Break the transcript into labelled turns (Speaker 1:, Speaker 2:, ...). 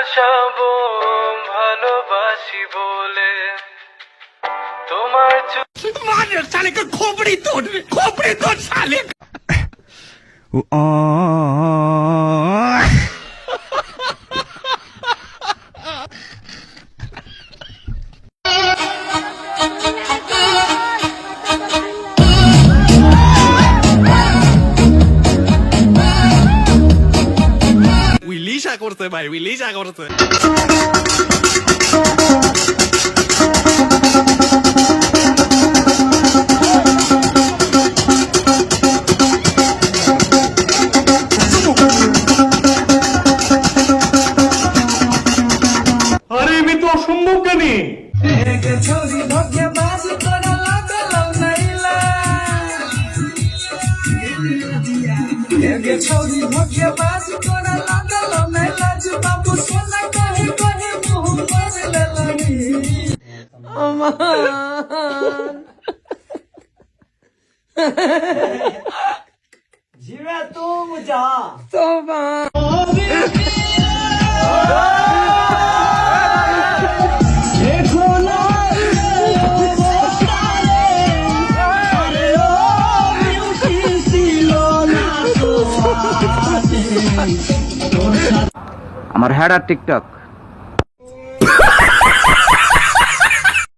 Speaker 1: ভাসাবো ভালোবাসি বলে তোমার
Speaker 2: मार साले का खोपड़ी तोड़ साले উইলিশা করতে ভাই উইলিশা করতে আরে আমি তো অসম্ভব জানি
Speaker 3: जीवे तू मुझा
Speaker 4: আমার হেডার টিকটক